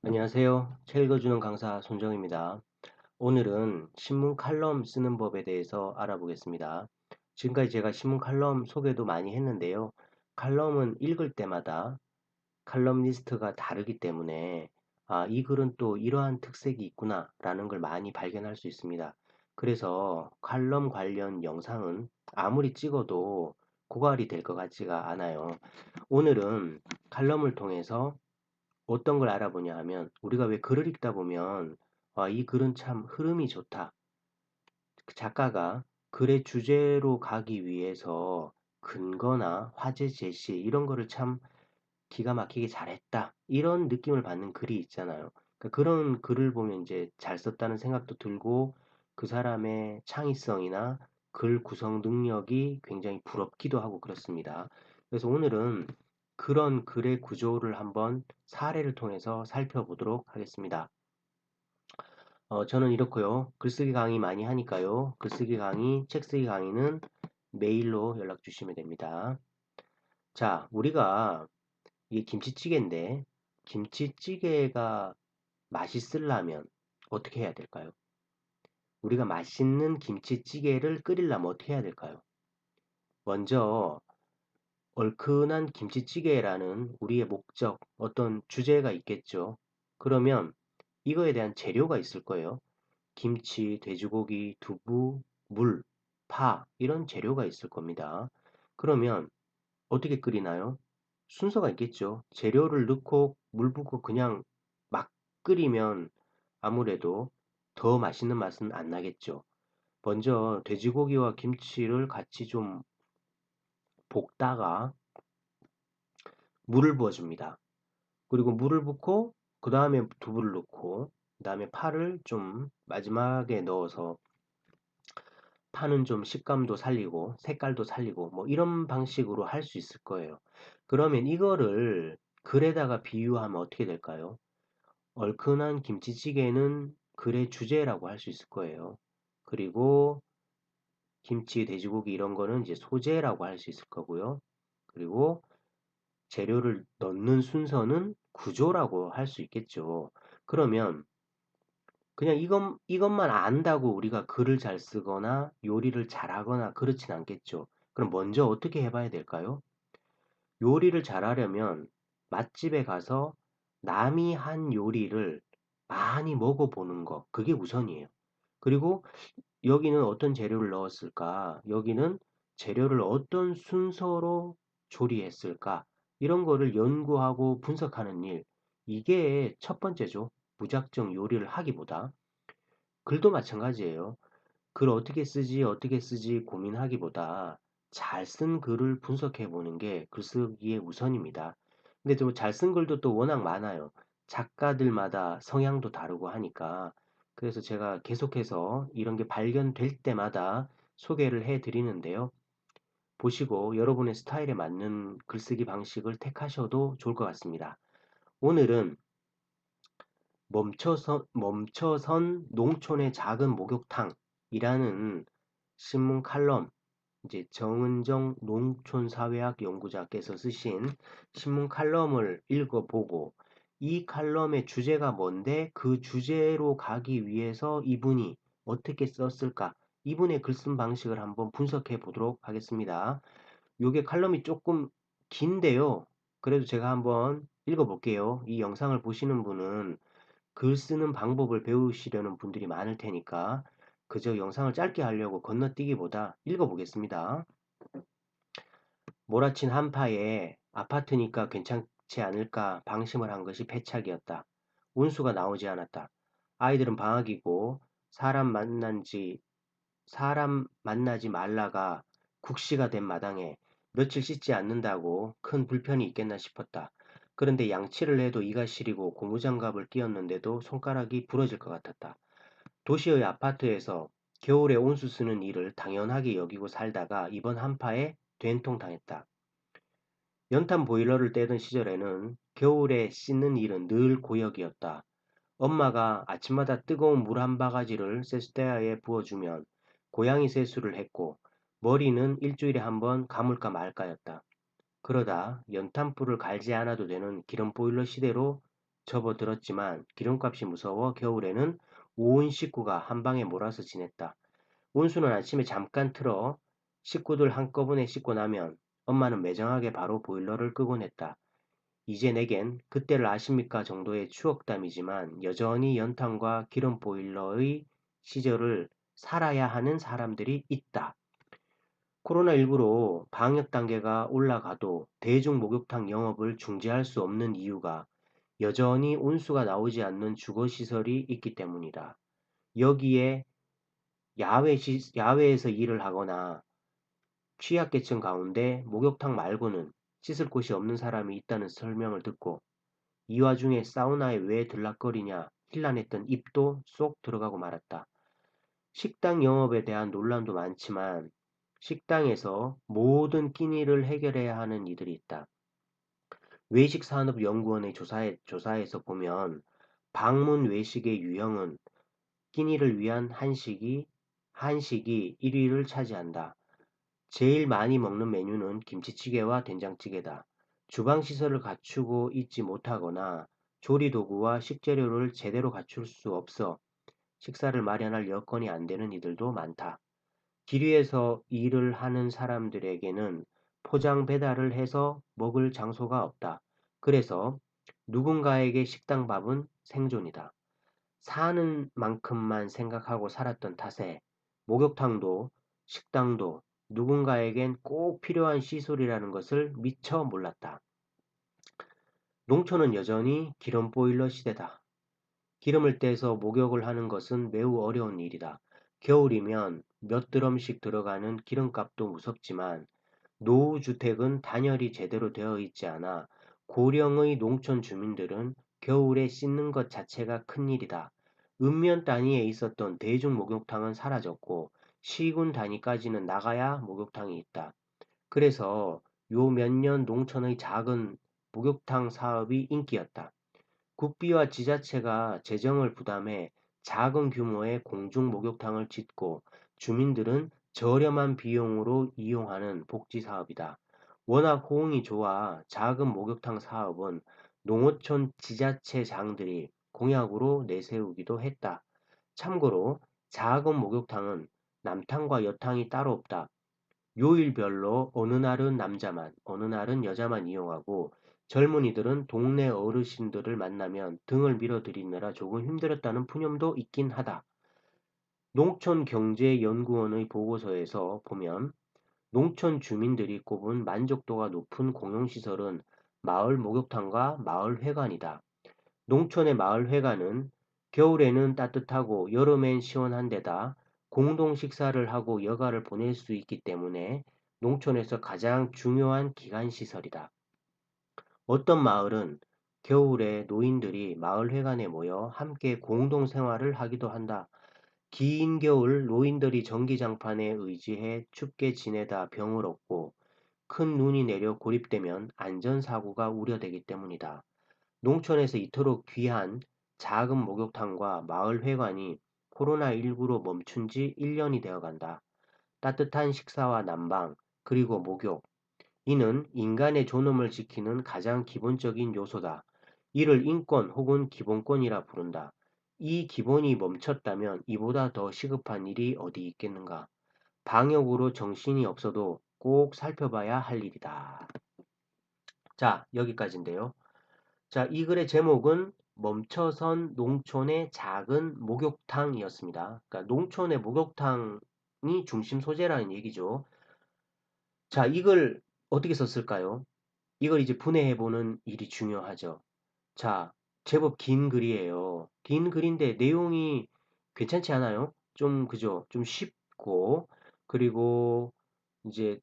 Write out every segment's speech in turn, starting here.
안녕하세요. 책 읽어주는 강사 손정입니다. 오늘은 신문 칼럼 쓰는 법에 대해서 알아보겠습니다. 지금까지 제가 신문 칼럼 소개도 많이 했는데요. 칼럼은 읽을 때마다 칼럼니스트가 다르기 때문에 이 글은 또 이러한 특색이 있구나 라는 걸 많이 발견할 수 있습니다. 그래서 칼럼 관련 영상은 아무리 찍어도 고갈이 될 것 같지가 않아요. 오늘은 칼럼을 통해서 어떤 걸 알아보냐 하면 우리가 왜 글을 읽다 보면 이 글은 참 흐름이 좋다. 그 작가가 글의 주제로 가기 위해서 근거나 화제 제시 이런 거를 참 기가 막히게 잘했다. 이런 느낌을 받는 글이 있잖아요. 그러니까 그런 글을 보면 이제 잘 썼다는 생각도 들고 그 사람의 창의성이나 글 구성 능력이 굉장히 부럽기도 하고 그렇습니다. 그래서 오늘은 그런 글의 구조를 한번 사례를 통해서 살펴보도록 하겠습니다. 저는 이렇고요. 글쓰기 강의 많이 하니까요. 글쓰기 강의, 책쓰기 강의는 메일로 연락 주시면 됩니다. 자, 우리가 이게 김치찌개인데 김치찌개가 맛있으려면 어떻게 해야 될까요? 우리가 맛있는 김치찌개를 끓이려면 어떻게 해야 될까요? 먼저 얼큰한 김치찌개라는 우리의 목적, 어떤 주제가 있겠죠. 그러면 이거에 대한 재료가 있을 거예요. 김치, 돼지고기, 두부, 물, 파 이런 재료가 있을 겁니다. 그러면 어떻게 끓이나요? 순서가 있겠죠. 재료를 넣고 물 붓고 그냥 막 끓이면 아무래도 더 맛있는 맛은 안 나겠죠. 먼저 돼지고기와 김치를 같이 좀 볶다가 물을 부어줍니다. 그리고 물을 붓고 그 다음에 두부를 넣고 그 다음에 파를 좀 마지막에 넣어서 파는 좀 식감도 살리고 색깔도 살리고 뭐 이런 방식으로 할 수 있을 거예요. 그러면 이거를 글에다가 비유하면 어떻게 될까요? 얼큰한 김치찌개는 글의 주제라고 할 수 있을 거예요. 그리고 김치, 돼지고기 이런 거는 이제 소재라고 할 수 있을 거고요. 그리고 재료를 넣는 순서는 구조라고 할 수 있겠죠. 그러면 그냥 이것만 안다고 우리가 글을 잘 쓰거나 요리를 잘하거나 그렇진 않겠죠. 그럼 먼저 어떻게 해봐야 될까요? 요리를 잘하려면 맛집에 가서 남이 한 요리를 많이 먹어보는 거, 그게 우선이에요. 그리고 여기는 어떤 재료를 넣었을까? 여기는 재료를 어떤 순서로 조리했을까? 이런 거를 연구하고 분석하는 일. 이게 첫 번째죠. 무작정 요리를 하기보다. 글도 마찬가지예요. 글 어떻게 쓰지 고민하기보다 잘 쓴 글을 분석해 보는 게 글쓰기의 우선입니다. 근데 좀 잘 쓴 글도 또 워낙 많아요. 작가들마다 성향도 다르고 하니까. 그래서 제가 계속해서 이런 게 발견될 때마다 소개를 해 드리는데요. 보시고 여러분의 스타일에 맞는 글쓰기 방식을 택하셔도 좋을 것 같습니다. 오늘은 멈춰선 농촌의 작은 목욕탕이라는 신문 칼럼, 이제 정은정 농촌사회학 연구자께서 쓰신 신문 칼럼을 읽어보고 이 칼럼의 주제가 뭔데 그 주제로 가기 위해서 이분이 어떻게 썼을까? 이분의 글쓴 방식을 한번 분석해 보도록 하겠습니다. 요게 칼럼이 조금 긴데요. 그래도 제가 한번 읽어볼게요. 이 영상을 보시는 분은 글 쓰는 방법을 배우시려는 분들이 많을 테니까 그저 영상을 짧게 하려고 건너뛰기보다 읽어보겠습니다. 몰아친 한파에 아파트니까 괜찮지 않을까 방심을 한 것이 패착이었다. 운수가 나오지 않았다. 아이들은 방학이고 사람 만나지 말라가 국시가 된 마당에 며칠 씻지 않는다고 큰 불편이 있겠나 싶었다. 그런데 양치를 해도 이가 시리고 고무장갑을 끼웠는데도 손가락이 부러질 것 같았다. 도시의 아파트에서 겨울에 온수 쓰는 일을 당연하게 여기고 살다가 이번 한파에 된통당했다. 연탄 보일러를 떼던 시절에는 겨울에 씻는 일은 늘 고역이었다. 엄마가 아침마다 뜨거운 물 한 바가지를 세숫대야에 부어주면 고양이 세수를 했고 머리는 일주일에 한 번 감을까 말까였다. 그러다 연탄불을 갈지 않아도 되는 기름 보일러 시대로 접어들었지만 기름값이 무서워 겨울에는 온 식구가 한 방에 몰아서 지냈다. 온수는 아침에 잠깐 틀어 식구들 한꺼번에 씻고 나면 엄마는 매정하게 바로 보일러를 끄곤 했다. 이제 내겐 그때를 아십니까 정도의 추억담이지만 여전히 연탄과 기름 보일러의 시절을 살아야 하는 사람들이 있다. 코로나19로 방역 단계가 올라가도 대중 목욕탕 영업을 중지할 수 없는 이유가 여전히 온수가 나오지 않는 주거시설이 있기 때문이다. 여기에 야외에서 일을 하거나 취약계층 가운데 목욕탕 말고는 씻을 곳이 없는 사람이 있다는 설명을 듣고 이 와중에 사우나에 왜 들락거리냐 힐난했던 입도 쏙 들어가고 말았다. 식당 영업에 대한 논란도 많지만 식당에서 모든 끼니를 해결해야 하는 이들이 있다. 외식산업연구원의 조사에서 보면 방문 외식의 유형은 끼니를 위한 한식이 1위를 차지한다. 제일 많이 먹는 메뉴는 김치찌개와 된장찌개다. 주방 시설을 갖추고 있지 못하거나 조리 도구와 식재료를 제대로 갖출 수 없어 식사를 마련할 여건이 안 되는 이들도 많다. 길 위에서 일을 하는 사람들에게는 포장 배달을 해서 먹을 장소가 없다. 그래서 누군가에게 식당 밥은 생존이다. 사는 만큼만 생각하고 살았던 탓에 목욕탕도 식당도 누군가에겐 꼭 필요한 시설이라는 것을 미처 몰랐다. 농촌은 여전히 기름 보일러 시대다. 기름을 떼서 목욕을 하는 것은 매우 어려운 일이다. 겨울이면 몇 드럼씩 들어가는 기름값도 무섭지만 노후주택은 단열이 제대로 되어 있지 않아 고령의 농촌 주민들은 겨울에 씻는 것 자체가 큰일이다. 읍면 단위에 있었던 대중 목욕탕은 사라졌고 시군 단위까지는 나가야 목욕탕이 있다. 그래서 요 몇 년 농촌의 작은 목욕탕 사업이 인기였다. 국비와 지자체가 재정을 부담해 작은 규모의 공중 목욕탕을 짓고 주민들은 저렴한 비용으로 이용하는 복지 사업이다. 워낙 호응이 좋아 작은 목욕탕 사업은 농어촌 지자체장들이 공약으로 내세우기도 했다. 참고로 작은 목욕탕은 남탕과 여탕이 따로 없다. 요일별로 어느 날은 남자만, 어느 날은 여자만 이용하고 젊은이들은 동네 어르신들을 만나면 등을 밀어드리느라 조금 힘들었다는 푸념도 있긴 하다. 농촌경제연구원의 보고서에서 보면 농촌 주민들이 꼽은 만족도가 높은 공용시설은 마을 목욕탕과 마을회관이다. 농촌의 마을회관은 겨울에는 따뜻하고 여름엔 시원한 데다 공동 식사를 하고 여가를 보낼 수 있기 때문에 농촌에서 가장 중요한 기간시설이다. 어떤 마을은 겨울에 노인들이 마을회관에 모여 함께 공동 생활을 하기도 한다. 긴 겨울 노인들이 전기장판에 의지해 춥게 지내다 병을 얻고 큰 눈이 내려 고립되면 안전사고가 우려되기 때문이다. 농촌에서 이토록 귀한 작은 목욕탕과 마을회관이 코로나19로 멈춘 지 1년이 되어간다. 따뜻한 식사와 난방, 그리고 목욕. 이는 인간의 존엄을 지키는 가장 기본적인 요소다. 이를 인권 혹은 기본권이라 부른다. 이 기본이 멈췄다면 이보다 더 시급한 일이 어디 있겠는가. 방역으로 정신이 없어도 꼭 살펴봐야 할 일이다. 자, 여기까지인데요. 자, 이 글의 제목은 멈춰선 농촌의 작은 목욕탕이었습니다. 그러니까 농촌의 목욕탕이 중심 소재라는 얘기죠. 자, 이걸 어떻게 썼을까요? 이걸 이제 분해해보는 일이 중요하죠. 자, 제법 긴 글이에요. 긴 글인데 내용이 괜찮지 않아요? 좀, 그죠? 좀 쉽고, 그리고 이제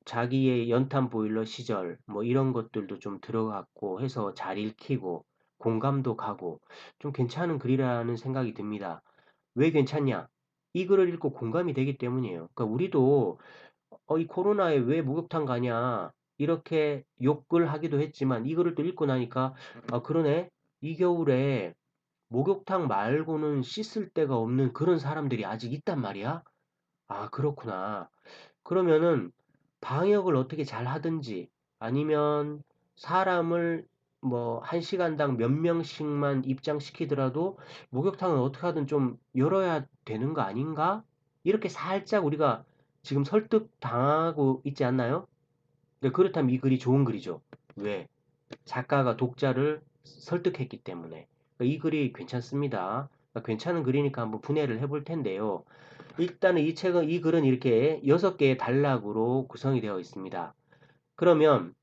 자기의 연탄 보일러 시절 뭐 이런 것들도 좀 들어갔고 해서 잘 읽히고 공감도 가고 좀 괜찮은 글이라는 생각이 듭니다. 왜 괜찮냐? 이 글을 읽고 공감이 되기 때문이에요. 그러니까 우리도 이 코로나에 왜 목욕탕 가냐 이렇게 욕을 하기도 했지만 이 글을 또 읽고 나니까 아 그러네. 이 겨울에 목욕탕 말고는 씻을 데가 없는 그런 사람들이 아직 있단 말이야. 아 그렇구나. 그러면은 방역을 어떻게 잘 하든지 아니면 사람을 뭐 1시간당 몇 명씩만 입장시키더라도 목욕탕은 어떻게 하든 좀 열어야 되는 거 아닌가? 이렇게 살짝 우리가 지금 설득당하고 있지 않나요? 그러니까 그렇다면 이 글이 좋은 글이죠. 왜? 작가가 독자를 설득했기 때문에. 그러니까 이 글이 괜찮습니다. 그러니까 괜찮은 글이니까 한번 분해를 해볼 텐데요. 일단은 이 글은 이렇게 6개의 단락으로 구성이 되어 있습니다. 그러면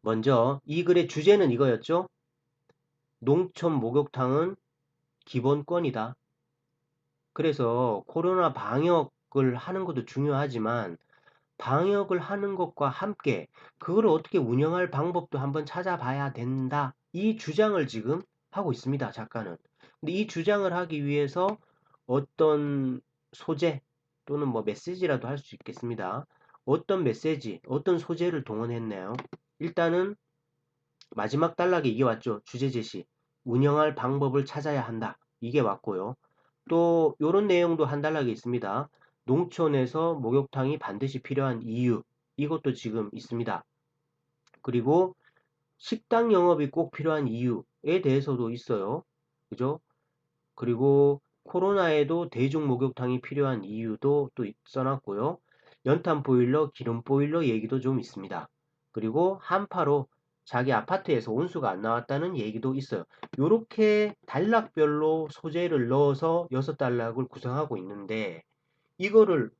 먼저 이 글의 주제는 이거였죠. 농촌 목욕탕은 기본권이다. 그래서 코로나 방역을 하는 것도 중요하지만 방역을 하는 것과 함께 그걸 어떻게 운영할 방법도 한번 찾아봐야 된다. 이 주장을 지금 하고 있습니다, 작가는. 근데 이 주장을 하기 위해서 어떤 소재 또는 뭐 메시지라도 할 수 있겠습니다. 어떤 메시지, 어떤 소재를 동원했나요? 일단은 마지막 단락에 이게 왔죠. 주제 제시. 운영할 방법을 찾아야 한다. 이게 왔고요. 또 요런 내용도 한 단락에 있습니다. 농촌에서 목욕탕이 반드시 필요한 이유. 이것도 지금 있습니다. 그리고 식당 영업이 꼭 필요한 이유에 대해서도 있어요. 그죠? 그리고 코로나에도 대중 목욕탕이 필요한 이유도 또 써놨고요. 연탄 보일러, 기름 보일러 얘기도 좀 있습니다. 그리고 한파로 자기 아파트에서 온수가 안 나왔다는 얘기도 있어요. 이렇게 단락별로 소재를 넣어서 6단락을 구성하고 있는데 이거를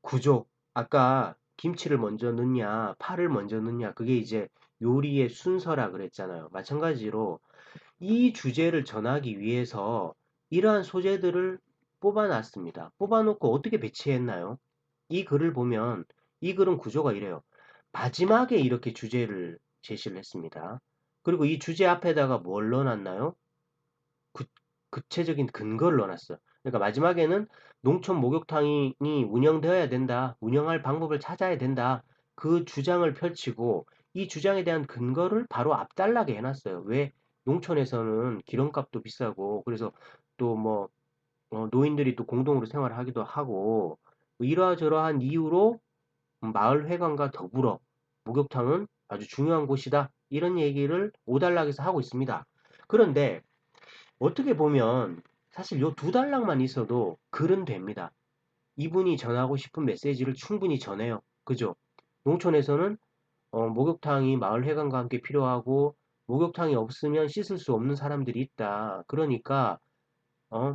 구조, 아까 김치를 먼저 넣냐, 파를 먼저 넣냐, 그게 이제 요리의 순서라 그랬잖아요. 마찬가지로 이 주제를 전하기 위해서 이러한 소재들을 뽑아놨습니다. 뽑아놓고 어떻게 배치했나요? 이 글을 보면 이 글은 구조가 이래요. 마지막에 이렇게 주제를 제시를 했습니다. 그리고 이 주제 앞에다가 뭘 넣어놨나요? 구, 구체적인 근거를 넣어놨어요. 그러니까 마지막에는 농촌 목욕탕이 운영되어야 된다. 운영할 방법을 찾아야 된다. 그 주장을 펼치고 이 주장에 대한 근거를 바로 앞단락에 해놨어요. 왜? 농촌에서는 기름값도 비싸고 그래서 또 뭐 노인들이 또 공동으로 생활을 하기도 하고 뭐 이러저러한 이유로 마을회관과 더불어 목욕탕은 아주 중요한 곳이다. 이런 얘기를 5단락에서 하고 있습니다. 그런데 어떻게 보면 사실 요 2단락만 있어도 글은 됩니다. 이분이 전하고 싶은 메시지를 충분히 전해요. 그죠? 농촌에서는 목욕탕이 마을회관과 함께 필요하고 목욕탕이 없으면 씻을 수 없는 사람들이 있다. 그러니까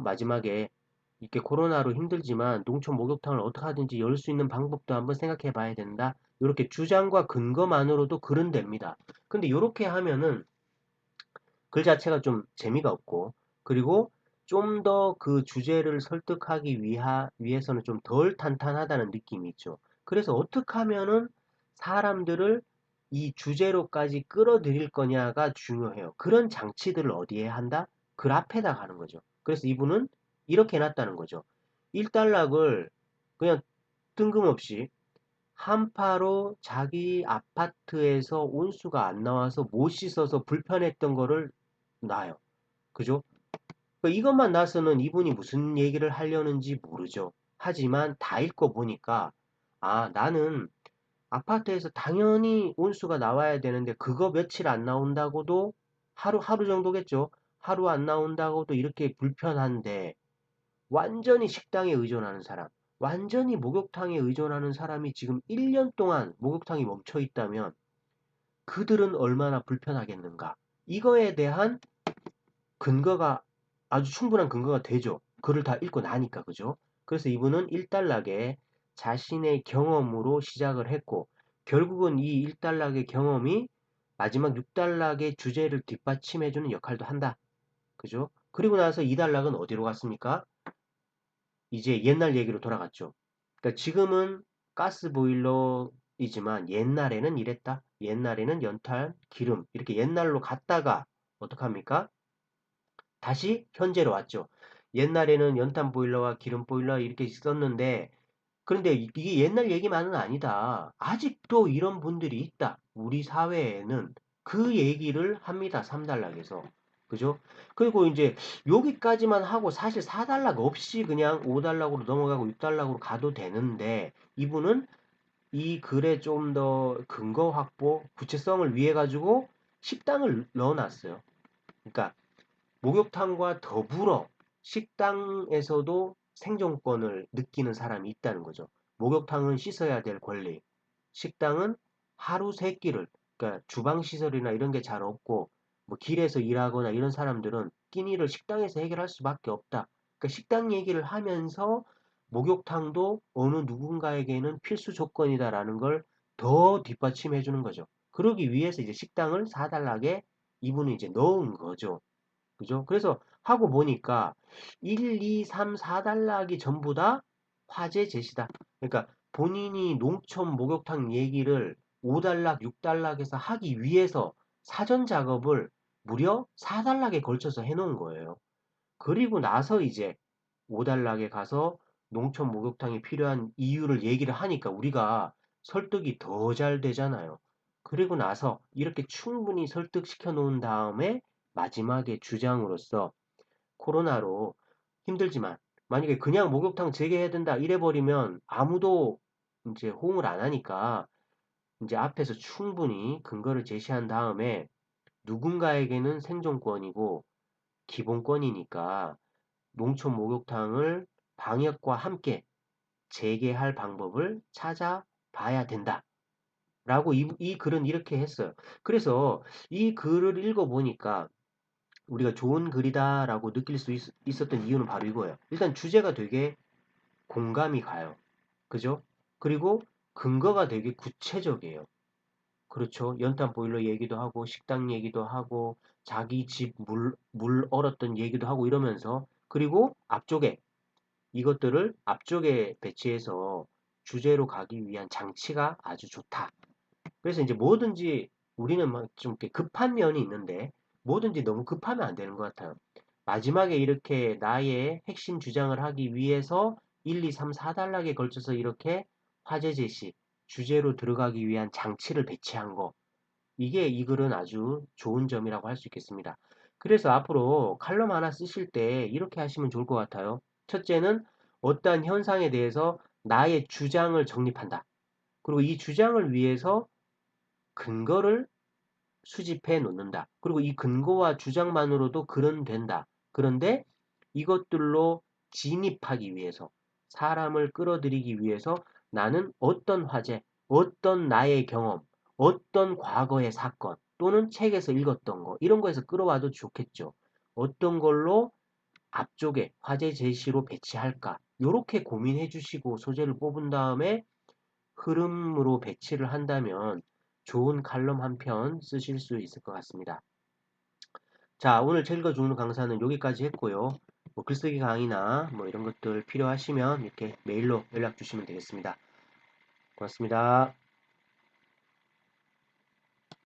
마지막에 이렇게 코로나로 힘들지만 농촌 목욕탕을 어떻게 하든지 열 수 있는 방법도 한번 생각해 봐야 된다. 이렇게 주장과 근거만으로도 글은 됩니다. 근데 이렇게 하면은 글 자체가 좀 재미가 없고 그리고 좀 더 그 주제를 설득하기 위해서는 좀 덜 탄탄하다는 느낌이 있죠. 그래서 어떻게 하면은 사람들을 이 주제로까지 끌어들일 거냐가 중요해요. 그런 장치들을 어디에 한다? 글 앞에다가 하는 거죠. 그래서 이분은 이렇게 해놨다는 거죠. 1단락을 그냥 뜬금없이 한파로 자기 아파트에서 온수가 안 나와서 못 씻어서 불편했던 거를 놔요. 그죠? 그러니까 이것만 나서는 이분이 무슨 얘기를 하려는지 모르죠. 하지만 다 읽고 보니까 나는 아파트에서 당연히 온수가 나와야 되는데 그거 며칠 안 나온다고도 하루 정도겠죠. 하루 안 나온다고도 이렇게 불편한데 완전히 식당에 의존하는 사람, 완전히 목욕탕에 의존하는 사람이 지금 1년 동안 목욕탕이 멈춰 있다면 그들은 얼마나 불편하겠는가. 이거에 대한 근거가 아주 충분한 근거가 되죠. 글을 다 읽고 나니까 그죠? 그래서 이분은 1단락에 자신의 경험으로 시작을 했고 결국은 이 1단락의 경험이 마지막 6단락의 주제를 뒷받침해주는 역할도 한다. 그죠? 그리고 나서 2단락은 어디로 갔습니까? 이제 옛날 얘기로 돌아갔죠. 그러니까 지금은 가스 보일러이지만 옛날에는 이랬다. 옛날에는 연탄, 기름 이렇게 옛날로 갔다가 어떡합니까? 다시 현재로 왔죠. 옛날에는 연탄 보일러와 기름 보일러 이렇게 있었는데 그런데 이게 옛날 얘기만은 아니다. 아직도 이런 분들이 있다. 우리 사회에는 그 얘기를 합니다. 3단락에서. 그죠? 그리고 이제 여기까지만 하고 사실 4단락 없이 그냥 5단락으로 넘어가고 6단락으로 가도 되는데 이분은 이 글에 좀 더 근거 확보, 구체성을 위해 가지고 식당을 넣어놨어요. 그러니까 목욕탕과 더불어 식당에서도 생존권을 느끼는 사람이 있다는 거죠. 목욕탕은 씻어야 될 권리, 식당은 하루 세 끼를, 그러니까 주방 시설이나 이런 게 잘 없고 뭐 길에서 일하거나 이런 사람들은 끼니를 식당에서 해결할 수밖에 없다. 그러니까 식당 얘기를 하면서 목욕탕도 어느 누군가에게는 필수 조건이다라는 걸 더 뒷받침해 주는 거죠. 그러기 위해서 이제 식당을 4달락에 이분은 이제 넣은 거죠. 그죠? 그래서 하고 보니까 1, 2, 3, 4단락이 전부 다 화재 제시다. 그러니까 본인이 농촌 목욕탕 얘기를 5단락, 6단락에서 하기 위해서 사전 작업을 무려 4단락에 걸쳐서 해놓은 거예요. 그리고 나서 이제 5단락에 가서 농촌 목욕탕이 필요한 이유를 얘기를 하니까 우리가 설득이 더 잘 되잖아요. 그리고 나서 이렇게 충분히 설득시켜 놓은 다음에 마지막에 주장으로서 코로나로 힘들지만 만약에 그냥 목욕탕 재개해야 된다 이래 버리면 아무도 이제 호응을 안 하니까 이제 앞에서 충분히 근거를 제시한 다음에 누군가에게는 생존권이고 기본권이니까 농촌 목욕탕을 방역과 함께 재개할 방법을 찾아봐야 된다. 라고 이 글은 이렇게 했어요. 그래서 이 글을 읽어보니까 우리가 좋은 글이다라고 느낄 수 있었던 이유는 바로 이거예요. 일단 주제가 되게 공감이 가요. 그죠? 그리고 근거가 되게 구체적이에요. 그렇죠. 연탄 보일러 얘기도 하고, 식당 얘기도 하고, 자기 집 물 얼었던 얘기도 하고 이러면서, 그리고 앞쪽에 이것들을 앞쪽에 배치해서 주제로 가기 위한 장치가 아주 좋다. 그래서 이제 뭐든지 우리는 막 좀 급한 면이 있는데 뭐든지 너무 급하면 안 되는 것 같아요. 마지막에 이렇게 나의 핵심 주장을 하기 위해서 1, 2, 3, 4단락에 걸쳐서 이렇게 화제 제시, 주제로 들어가기 위한 장치를 배치한 거. 이게 이 글은 아주 좋은 점이라고 할 수 있겠습니다. 그래서 앞으로 칼럼 하나 쓰실 때 이렇게 하시면 좋을 것 같아요. 첫째는 어떠한 현상에 대해서 나의 주장을 정립한다. 그리고 이 주장을 위해서 근거를 수집해 놓는다. 그리고 이 근거와 주장만으로도 글은 된다. 그런데 이것들로 진입하기 위해서 사람을 끌어들이기 위해서 나는 어떤 화제, 어떤 나의 경험, 어떤 과거의 사건 또는 책에서 읽었던 거 이런 거에서 끌어와도 좋겠죠. 어떤 걸로 앞쪽에 화제 제시로 배치할까? 요렇게 고민해 주시고 소재를 뽑은 다음에 흐름으로 배치를 한다면 좋은 칼럼 한 편 쓰실 수 있을 것 같습니다. 자, 오늘 책 읽어주는 강사는 여기까지 했고요. 뭐 글쓰기 강의나 뭐 이런 것들 필요하시면 이렇게 메일로 연락 주시면 되겠습니다. 고맙습니다.